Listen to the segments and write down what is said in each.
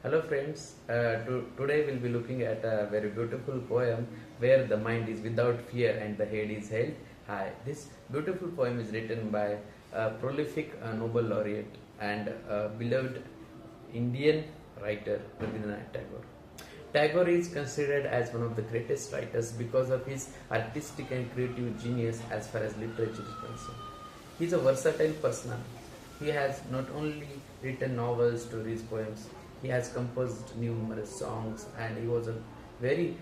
Hello friends, today we'll be looking at a very beautiful poem where the mind is without fear and the head is held high. This beautiful poem is written by a prolific Nobel laureate and beloved Indian writer Rabindranath Tagore. Tagore is considered as one of the greatest writers because of his artistic and creative genius as far as literature is concerned. He is a versatile personality. He has not only written novels, stories, poems, he has composed numerous songs and he was a very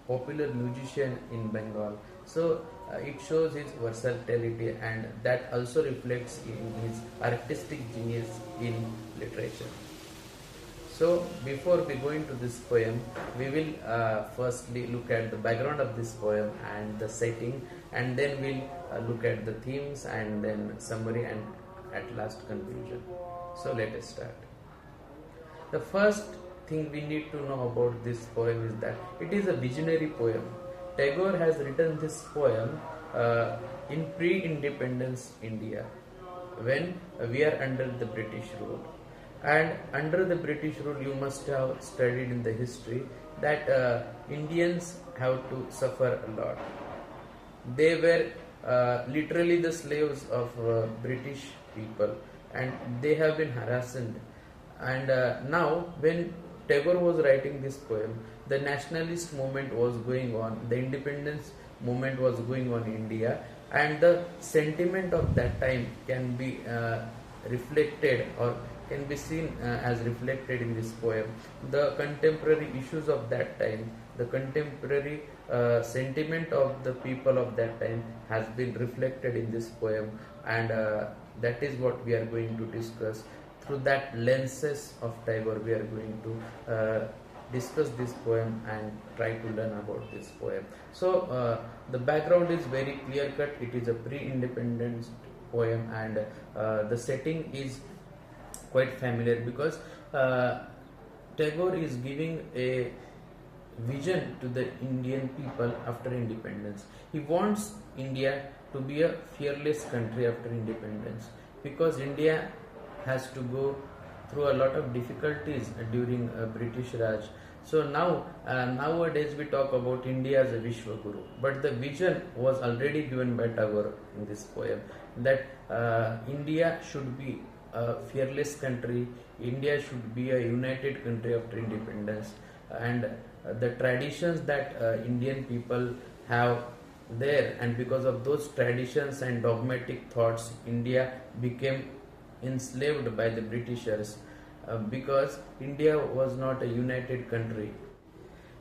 popular musician in Bengal. So it shows his versatility and that also reflects in his artistic genius in literature. So before we go into this poem, we will firstly look at the background of this poem and the setting, and then we'll look at the themes and then summary and at last conclusion. So let us start. The first thing we need to know about this poem is that it is a visionary poem. Tagore has written this poem in pre-independence India, when we are under the British rule. And under the British rule, you must have studied in the history that Indians have to suffer a lot. They were literally the slaves of British people, and they have been harassed. And now, when Tagore was writing this poem, the nationalist movement was going on, the independence movement was going on in India, and the sentiment of that time can be reflected or can be seen as reflected in this poem. The contemporary issues of that time, the contemporary sentiment of the people of that time has been reflected in this poem, and that is what we are going to discuss. Through that lenses of Tagore, we are going to discuss this poem and try to learn about this poem. So the background is very clear cut. It is a pre-independence poem, and the setting is quite familiar because Tagore is giving a vision to the Indian people after independence. He wants India to be a fearless country after independence, because India has to go through a lot of difficulties during British Raj. So now, nowadays we talk about India as a Vishwaguru, but the vision was already given by Tagore in this poem that India should be a fearless country, India should be a united country after independence, and the traditions that Indian people have there, and because of those traditions and dogmatic thoughts, India became enslaved by the Britishers because India was not a united country.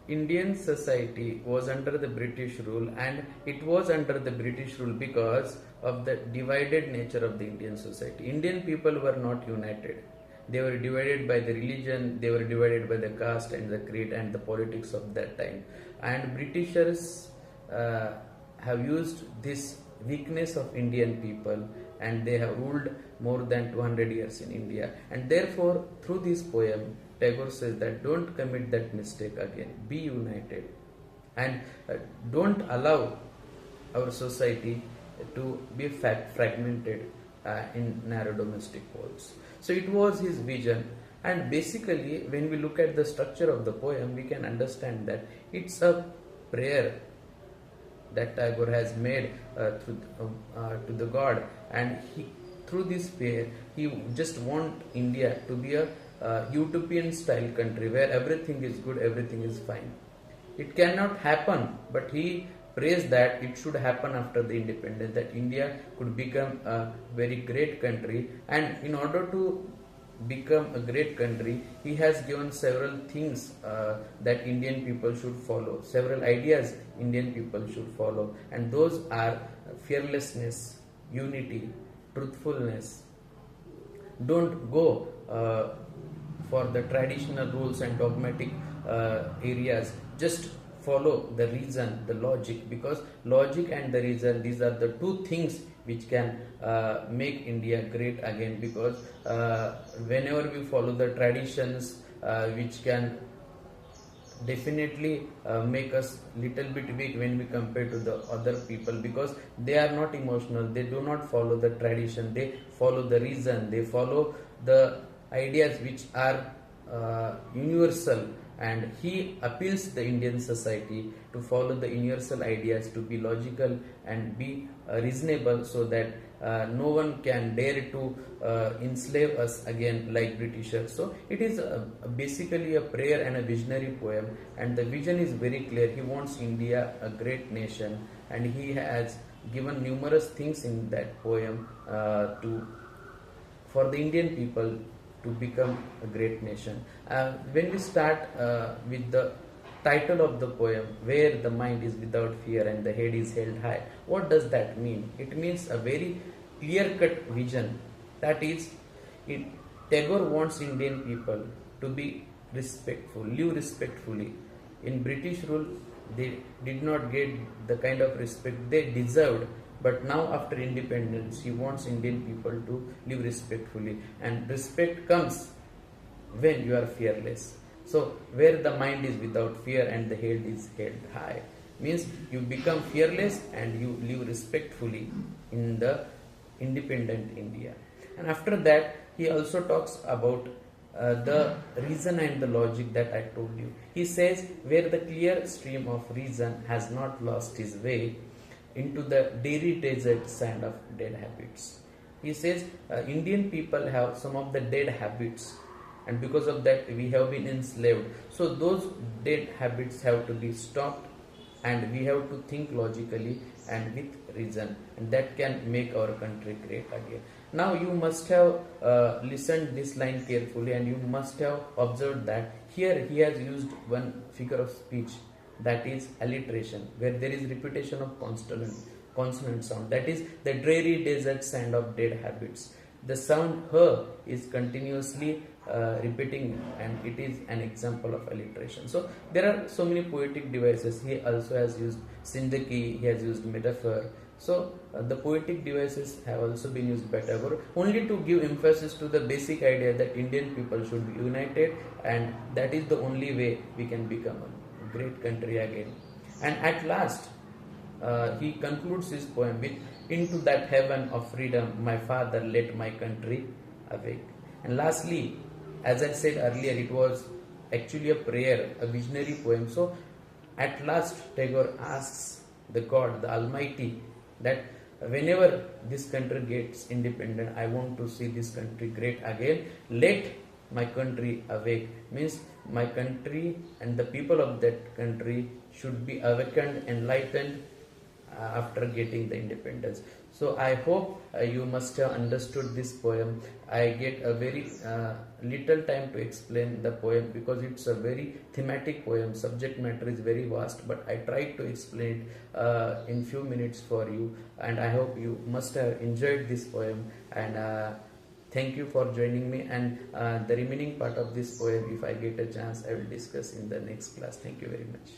Indian society was under the British rule, and it was under the British rule because of the divided nature of the Indian society. Indian people were not united. They were divided by the religion, they were divided by the caste and the creed and the politics of that time. And Britishers have used this weakness of Indian people, and they have ruled more than 200 years in India. And therefore, through this poem, Tagore says that don't commit that mistake again. Be united, and don't allow our society to be fragmented in narrow domestic holes. So it was his vision, and basically when we look at the structure of the poem, we can understand that it's a prayer that Tagore has made to the God, and through this prayer he just want India to be a utopian style country where everything is good, everything is fine. It cannot happen, but he prays that it should happen after the independence, that India could become a very great country. And in order to become a great country, he has given several things that Indian people should follow, several ideas Indian people should follow, and those are fearlessness, unity, truthfulness. Don't go for the traditional rules and dogmatic areas. Just follow the reason, the logic, because logic and the reason, these are the two things which can make India great again. Because whenever we follow the traditions which can definitely make us little bit weak when we compare to the other people, because they are not emotional, they do not follow the tradition, they follow the reason, they follow the ideas which are universal, and he appeals the Indian society to follow the universal ideas, to be logical and be reasonable, so that no one can dare to enslave us again like Britishers. So it is basically a prayer and a visionary poem, and the vision is very clear. He wants India a great nation, and he has given numerous things in that poem to for the Indian people to become a great nation. When we start with the title of the poem, where the mind is without fear and the head is held high, what does that mean? It means a very clear-cut vision. That is, Tagore wants Indian people to be respectful, live respectfully. In British rule, they did not get the kind of respect they deserved. But now, after independence, he wants Indian people to live respectfully. And respect comes when you are fearless. So, where the mind is without fear and the head is held high, means you become fearless and you live respectfully in the independent India. And after that, he also talks about the reason and the logic that I told you. He says, where the clear stream of reason has not lost his way into the dairy desert sand of dead habits. He says Indian people have some of the dead habits, and because of that we have been enslaved. So those dead habits have to be stopped, and we have to think logically and with reason, and that can make our country great again. Now you must have listened this line carefully, and you must have observed that here he has used one figure of speech, that is alliteration, where there is repetition of consonant sound. That is the dreary desert sand of dead habits. The sound her is continuously repeating, and it is an example of alliteration. So there are so many poetic devices. He also has used syndaki, he has used metaphor. So the poetic devices have also been used by Tagore, only to give emphasis to the basic idea that Indian people should be united, and that is the only way we can become a great country again. And at last, he concludes his poem with, into that heaven of freedom, my father let my country awake. And lastly, as I said earlier, it was actually a prayer, a visionary poem. So at last, Tagore asks the God, the Almighty, that whenever this country gets independent, I want to see this country great again. Let my country awake. Means my country and the people of that country should be awakened, enlightened after getting the independence. So I hope you must have understood this poem. I get a very little time to explain the poem because it's a very thematic poem. Subject matter is very vast, but I tried to explain it in few minutes for you, and I hope you must have enjoyed this poem. And thank you for joining me, and the remaining part of this poem, if I get a chance, I will discuss in the next class. Thank you very much.